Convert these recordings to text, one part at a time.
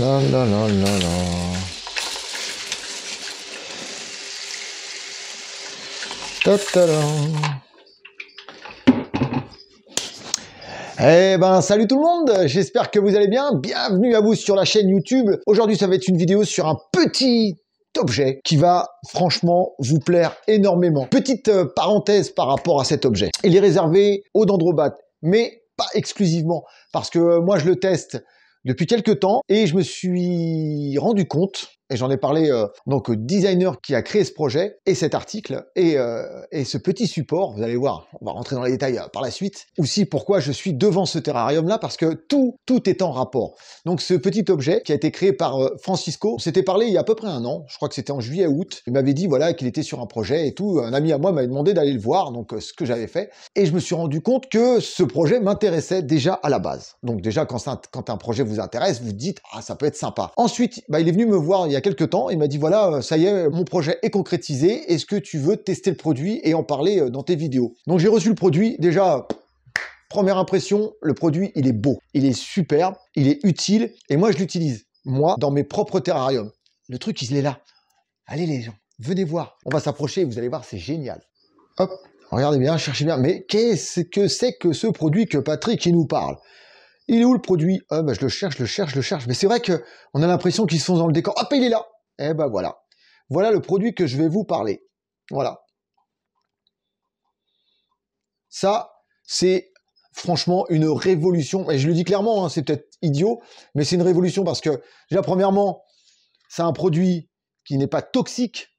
La la la la la. Ta-ta-da. Eh ben, salut tout le monde, j'espère que vous allez bien. Bienvenue à vous sur la chaîne YouTube. Aujourd'hui, ça va être une vidéo sur un petit objet qui va franchement vous plaire énormément. Petite parenthèse par rapport à cet objet. Il est réservé aux dendrobates, mais pas exclusivement, parce que moi je le teste depuis quelques temps et je me suis rendu compte, et j'en ai parlé donc au designer qui a créé ce projet et cet article et ce petit support, vous allez voir, on va rentrer dans les détails par la suite. Aussi pourquoi je suis devant ce terrarium là, parce que tout est en rapport. Donc ce petit objet qui a été créé par Francisco, on s'était parlé il y a à peu près un an, je crois que c'était en juillet-août, il m'avait dit voilà qu'il était sur un projet et tout, un ami à moi m'avait demandé d'aller le voir, donc ce que j'avais fait, et je me suis rendu compte que ce projet m'intéressait déjà à la base. Donc déjà quand un projet vous intéresse, vous dites ah ça peut être sympa. Ensuite, il est venu me voir il y a quelques temps, il m'a dit voilà, ça y est, mon projet est concrétisé, est-ce que tu veux tester le produit et en parler dans tes vidéos? Donc j'ai reçu le produit, déjà, première impression, le produit il est beau, il est superbe, il est utile, et moi je l'utilise, moi, dans mes propres terrariums. Le truc il est là. Allez les gens, venez voir, on va s'approcher et vous allez voir, c'est génial. Hop, regardez bien, cherchez bien, mais qu'est-ce que c'est que ce produit que Patrick il nous parle? Il est où le produit? Ah ben je le cherche. Mais c'est vrai que on a l'impression qu'ils sont dans le décor. Hop, il est là. Eh ben voilà. Voilà le produit que je vais vous parler. Voilà. Ça, c'est franchement une révolution. Et je le dis clairement, hein, c'est peut-être idiot, mais c'est une révolution parce que, déjà, premièrement, c'est un produit qui n'est pas toxique,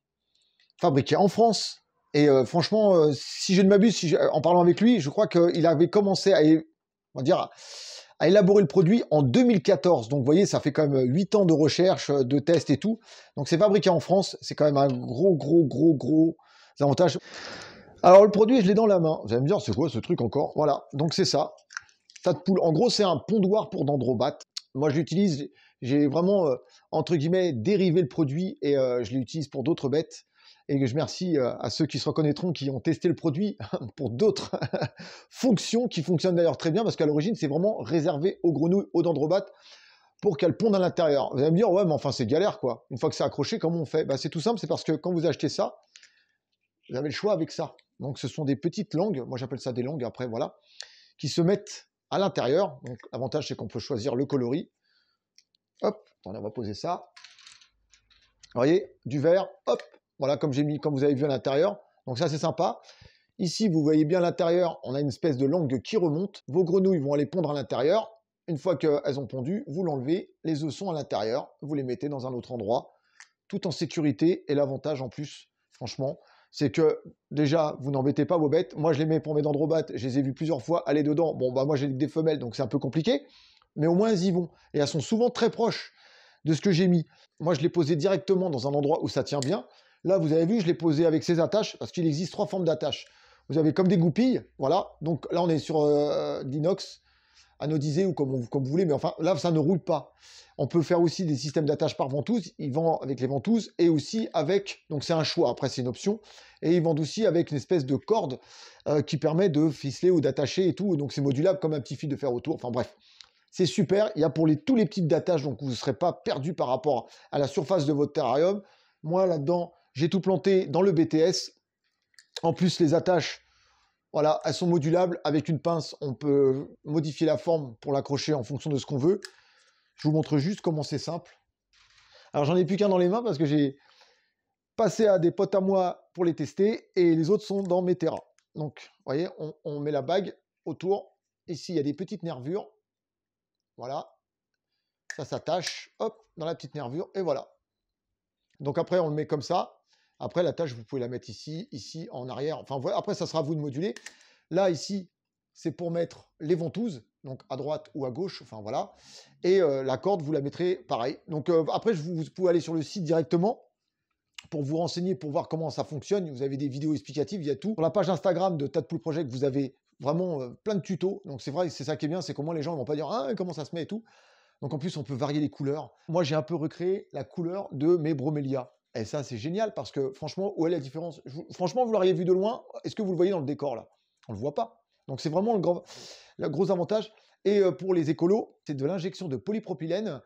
fabriqué en France. Et franchement, si je ne m'abuse, en parlant avec lui, je crois qu'il avait commencé on va dire, à élaborer le produit en 2014. Donc, vous voyez, ça fait quand même 8 ans de recherche, de tests et tout. Donc, c'est fabriqué en France. C'est quand même un gros avantage. Alors, le produit, je l'ai dans la main. Vous allez me dire, c'est quoi ce truc encore? Voilà. Donc, c'est ça. Tas de poule. En gros, c'est un pondoir pour dendrobates. Moi, je l'utilise. J'ai vraiment, entre guillemets, dérivé le produit et je l'utilise pour d'autres bêtes. Et je remercie à ceux qui se reconnaîtront, qui ont testé le produit pour d'autres fonctions qui fonctionnent d'ailleurs très bien, parce qu'à l'origine, c'est vraiment réservé aux grenouilles, aux dendrobates, pour qu'elles pondent à l'intérieur. Vous allez me dire, ouais, mais enfin, c'est galère, quoi. Une fois que c'est accroché, comment on fait? C'est tout simple, c'est parce que quand vous achetez ça, vous avez le choix avec ça. Donc, ce sont des petites langues, moi j'appelle ça des langues, après, voilà, qui se mettent à l'intérieur. Donc, l'avantage, c'est qu'on peut choisir le coloris. Hop, attendez, on va poser ça. Vous voyez, du vert, hop, voilà, comme vous avez vu à l'intérieur. Donc ça, c'est sympa. Ici, vous voyez bien l'intérieur, on a une espèce de langue qui remonte. Vos grenouilles vont aller pondre à l'intérieur. Une fois qu'elles ont pondu, vous l'enlevez. Les œufs sont à l'intérieur. Vous les mettez dans un autre endroit, tout en sécurité. Et l'avantage en plus, franchement, c'est que déjà, vous n'embêtez pas vos bêtes. Moi, je les mets pour mes dendrobates. Je les ai vus plusieurs fois aller dedans. Bon, moi, j'ai des femelles, donc c'est un peu compliqué. Mais au moins, elles y vont. Et elles sont souvent très proches de ce que j'ai mis. Moi, je l'ai posé directement dans un endroit où ça tient bien. Là, vous avez vu, je l'ai posé avec ces attaches, parce qu'il existe 3 formes d'attaches. Vous avez comme des goupilles, voilà. Donc là, on est sur l'inox, anodisé ou comme vous voulez, mais enfin, là, ça ne roule pas. On peut faire aussi des systèmes d'attache par ventouse. Ils vendent avec les ventouses et aussi avec, donc c'est un choix, après c'est une option, et ils vendent aussi avec une espèce de corde qui permet de ficeler ou d'attacher et tout. Donc c'est modulable comme un petit fil de fer autour. Enfin bref, c'est super. Il y a pour tous les types d'attaches, donc vous ne serez pas perdu par rapport à la surface de votre terrarium. Moi, là-dedans, j'ai tout planté dans le BTS. En plus, les attaches, voilà, elles sont modulables. Avec une pince, on peut modifier la forme pour l'accrocher en fonction de ce qu'on veut. Je vous montre juste comment c'est simple. Alors, j'en ai plus qu'un dans les mains parce que j'ai passé à des potes à moi pour les tester et les autres sont dans mes terras. Donc, vous voyez, on met la bague autour. Ici, il y a des petites nervures. Voilà. Ça s'attache, hop, dans la petite nervure et voilà. Donc après, on le met comme ça. Après, la tâche, vous pouvez la mettre ici, ici, en arrière. Enfin, voilà. Après, ça sera à vous de moduler. Là, ici, c'est pour mettre les ventouses, donc à droite ou à gauche. Enfin, voilà. Et la corde, vous la mettrez pareil. Donc après, vous pouvez aller sur le site directement pour vous renseigner, pour voir comment ça fonctionne. Vous avez des vidéos explicatives, il y a tout. Sur la page Instagram de Tadpool Project, vous avez vraiment plein de tutos. Donc c'est vrai, c'est ça qui est bien, c'est comment les gens ne vont pas dire « Ah, comment ça se met et tout ». Donc en plus, on peut varier les couleurs. Moi, j'ai un peu recréé la couleur de mes bromélias. Et ça, c'est génial parce que franchement, où est la différence? Franchement, vous l'auriez vu de loin. Est-ce que vous le voyez dans le décor là? On ne le voit pas. Donc c'est vraiment le gros avantage. Et pour les écolos, c'est de l'injection de polypropylène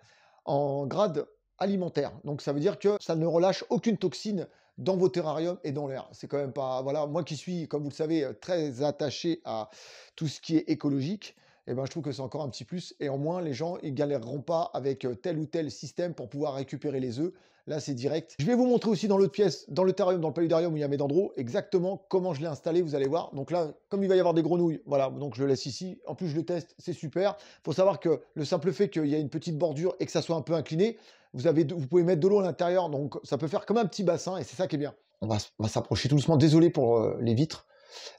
en grade alimentaire. Donc ça veut dire que ça ne relâche aucune toxine dans vos terrariums et dans l'air. C'est quand même pas... Voilà, moi qui suis, comme vous le savez, très attaché à tout ce qui est écologique, eh ben, je trouve que c'est encore un petit plus. Et en moins, les gens, ils galéreront pas avec tel ou tel système pour pouvoir récupérer les œufs. Là, c'est direct. Je vais vous montrer aussi dans l'autre pièce, dans le terrarium, dans le paludarium où il y a mes dendros, exactement comment je l'ai installé, vous allez voir. Donc là, comme il va y avoir des grenouilles, voilà, donc je le laisse ici. En plus, je le teste, c'est super. Il faut savoir que le simple fait qu'il y a une petite bordure et que ça soit un peu incliné, vous pouvez mettre de l'eau à l'intérieur, donc ça peut faire comme un petit bassin et c'est ça qui est bien. On va s'approcher tout doucement. Désolé pour les vitres.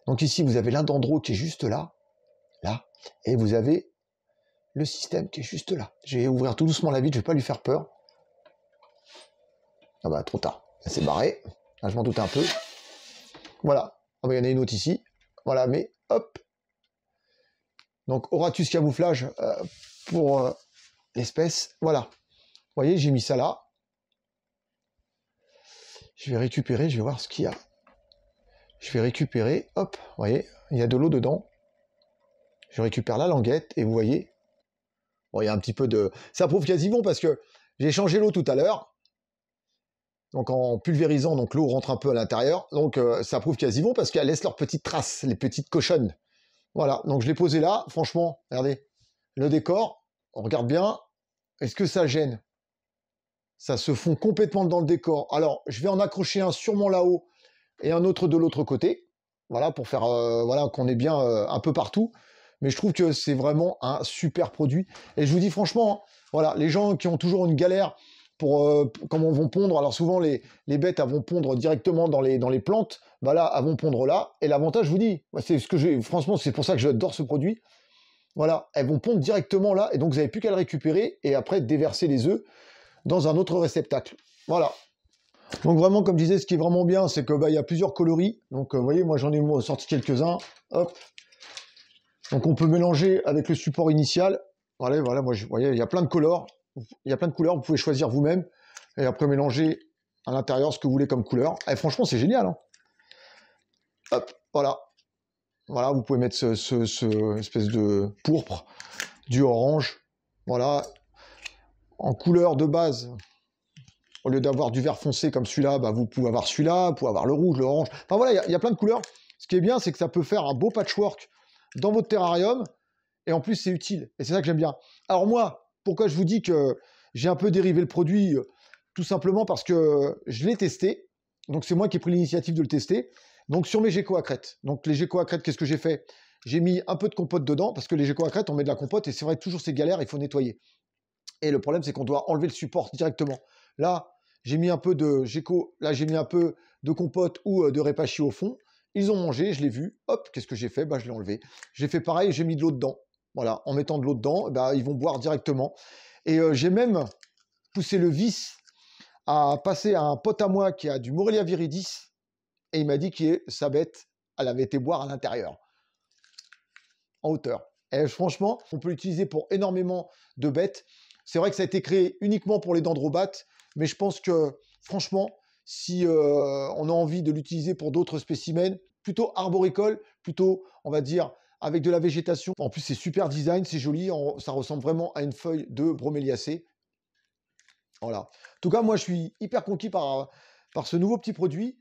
Donc ici, vous avez l'un dendro qui est juste là, et vous avez le système qui est juste là. Je vais ouvrir tout doucement la vitre, je vais pas lui faire peur. Ah bah trop tard, c'est barré. Là, je m'en doutais un peu. Voilà. Ah bah il y en a une autre ici. Voilà, mais hop. Donc Horatus camouflage pour l'espèce. Voilà. Vous voyez, j'ai mis ça là. Je vais récupérer, je vais voir ce qu'il y a. Je vais récupérer, hop, vous voyez, il y a de l'eau dedans. Je récupère la languette et vous voyez, bon, il y a un petit peu de... Ça prouve quasiment parce que j'ai changé l'eau tout à l'heure. Donc en pulvérisant, donc l'eau rentre un peu à l'intérieur. Donc ça prouve quasiment parce qu'elle laisse leurs petites traces, les petites cochonnes. Voilà, donc je l'ai posé là. Franchement, regardez, le décor, on regarde bien. Est-ce que ça gêne? Ça se fond complètement dans le décor. Alors, je vais en accrocher un sûrement là-haut et un autre de l'autre côté. Voilà, pour faire voilà, qu'on est bien un peu partout. Mais je trouve que c'est vraiment un super produit. Et je vous dis franchement, hein, voilà, les gens qui ont toujours une galère pour comment vont pondre, alors souvent les bêtes elles vont pondre directement dans les plantes, bah là, elles vont pondre là. Et l'avantage, je vous dis, c'est ce que j'ai, franchement, c'est pour ça que j'adore ce produit. Voilà, elles vont pondre directement là, et donc vous n'avez plus qu'à le récupérer et après déverser les œufs dans un autre réceptacle. Voilà. Donc vraiment, comme je disais, ce qui est vraiment bien, c'est que bah, il y a plusieurs coloris. Donc vous voyez, moi j'en ai sorti quelques-uns. Hop. Donc on peut mélanger avec le support initial. Voilà, voilà, moi vous voyez, il y a plein de couleurs. Il y a plein de couleurs, vous pouvez choisir vous-même. Et après mélanger à l'intérieur ce que vous voulez comme couleur. Et franchement, c'est génial. Hein. Hop, voilà. Voilà, vous pouvez mettre ce espèce de pourpre, du orange. Voilà. En couleur de base, au lieu d'avoir du vert foncé comme celui-là, bah, vous pouvez avoir celui-là, vous pouvez avoir le rouge, le orange. Enfin voilà, il y a plein de couleurs. Ce qui est bien, c'est que ça peut faire un beau patchwork dans votre terrarium. Et en plus, c'est utile. Et c'est ça que j'aime bien. Alors moi, pourquoi je vous dis que j'ai un peu dérivé le produit? Tout simplement parce que je l'ai testé. Donc c'est moi qui ai pris l'initiative de le tester. Donc sur mes geckos à crête. Donc les geckos à crête, qu'est-ce que j'ai fait? J'ai mis un peu de compote dedans, parce que les geckos à crête, on met de la compote, et c'est vrai, toujours ces galères, il faut nettoyer. Et le problème, c'est qu'on doit enlever le support directement. Là, j'ai mis un peu de gecko, là j'ai mis un peu de compote ou de répachi au fond. Ils ont mangé, je l'ai vu. Hop, qu'est-ce que j'ai fait? Bah, je l'ai enlevé. J'ai fait pareil, j'ai mis de l'eau dedans. Voilà, en mettant de l'eau dedans, bah, ils vont boire directement. Et j'ai même poussé le vice à passer à un pote à moi qui a du Morelia viridis. Et il m'a dit que sa bête, elle avait été boire à l'intérieur, en hauteur. Et franchement, on peut l'utiliser pour énormément de bêtes. C'est vrai que ça a été créé uniquement pour les dendrobates, mais je pense que, franchement, si on a envie de l'utiliser pour d'autres spécimens, plutôt arboricoles, plutôt, on va dire, avec de la végétation. En plus, c'est super design, c'est joli, ça ressemble vraiment à une feuille de broméliacée. Voilà. En tout cas, moi, je suis hyper conquis par ce nouveau petit produit.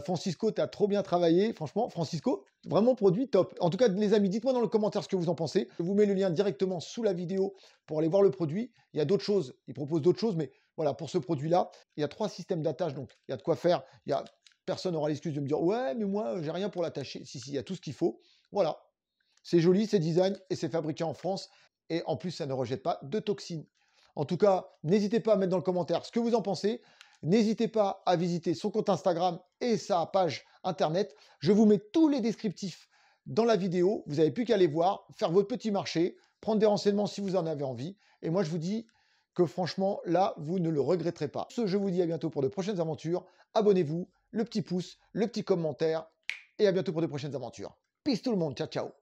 Francisco, tu as trop bien travaillé. Franchement, Francisco, vraiment produit top. En tout cas, les amis, dites-moi dans le commentaire ce que vous en pensez. Je vous mets le lien directement sous la vidéo pour aller voir le produit. Il y a d'autres choses, il propose d'autres choses, mais voilà, pour ce produit-là, il y a 3 systèmes d'attache, donc il y a de quoi faire. Personne n'aura l'excuse de me dire « Ouais, mais moi, j'ai rien pour l'attacher. » Si, il y a tout ce qu'il faut. Voilà. C'est joli, c'est design et c'est fabriqué en France. Et en plus, ça ne rejette pas de toxines. En tout cas, n'hésitez pas à mettre dans le commentaire ce que vous en pensez. N'hésitez pas à visiter son compte Instagram et sa page internet. Je vous mets tous les descriptifs dans la vidéo. Vous n'avez plus qu'à aller voir, faire votre petit marché, prendre des renseignements si vous en avez envie. Et moi, je vous dis que franchement, là, vous ne le regretterez pas. Je vous dis à bientôt pour de prochaines aventures. Abonnez-vous, le petit pouce, le petit commentaire. Et à bientôt pour de prochaines aventures. Peace tout le monde. Ciao, ciao.